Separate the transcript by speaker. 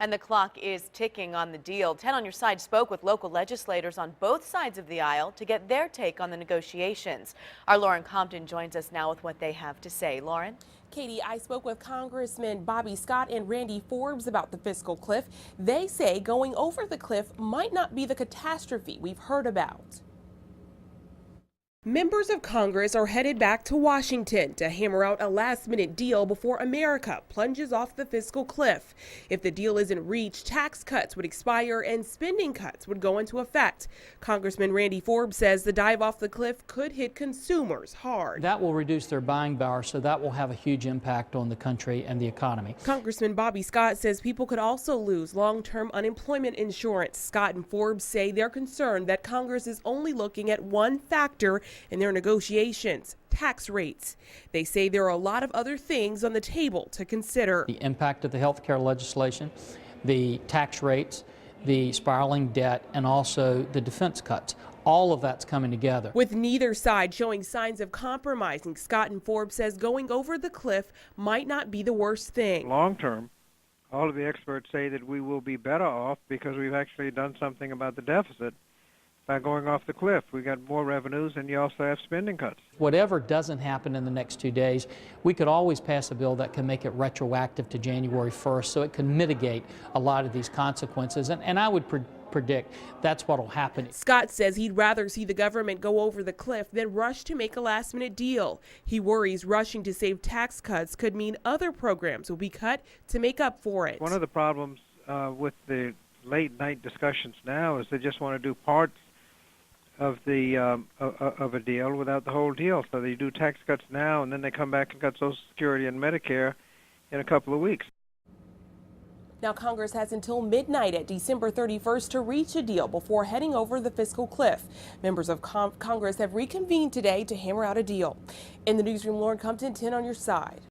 Speaker 1: And the clock is ticking on the deal. 10 on your side spoke with local legislators on both sides of the aisle to get their take on the negotiations. Our Lauren Compton joins us now with what they have to say. Lauren?
Speaker 2: Katie, I spoke with Congressmen Bobby Scott and Randy Forbes about the fiscal cliff. They say going over the cliff might not be the catastrophe we've heard about. Members of Congress are headed back to Washington to hammer out a last-minute deal before America plunges off the fiscal cliff. If the deal isn't reached, tax cuts would expire and spending cuts would go into effect. Congressman Randy Forbes says the dive off the cliff could hit consumers hard.
Speaker 3: That will reduce their buying power, so that will have a huge impact on the country and the economy.
Speaker 2: Congressman Bobby Scott says people could also lose long-term unemployment insurance. Scott and Forbes say they're concerned that Congress is only looking at one factor in their negotiations: tax rates. They say there are a lot of other things on the table to consider.
Speaker 3: The impact of the health care legislation, the tax rates, the spiraling debt, and also the defense cuts. All of that's coming together.
Speaker 2: With neither side showing signs of compromising, Scott and Forbes says going over the cliff might not be the worst thing.
Speaker 4: Long term, all of the experts say that we will be better off because we've actually done something about the deficit. By going off the cliff, we got more revenues, and you also have spending cuts.
Speaker 3: Whatever doesn't happen in the next 2 days, we could always pass a bill that can make it retroactive to January 1st, so it can mitigate a lot of these consequences, and I would predict that's what will happen.
Speaker 2: Scott says he'd rather see the government go over the cliff than rush to make a last-minute deal. He worries rushing to save tax cuts could mean other programs will be cut to make up for it.
Speaker 4: One of the problems with the late-night discussions now is they just want to do parts of a deal without the whole deal. So they do tax cuts now, and then they come back and cut Social Security and Medicare in a couple of weeks.
Speaker 2: Now, Congress has until midnight at December 31st to reach a deal before heading over the fiscal cliff. Members of Congress have reconvened today to hammer out a deal. In the newsroom, Lauren Compton, 10 on your side.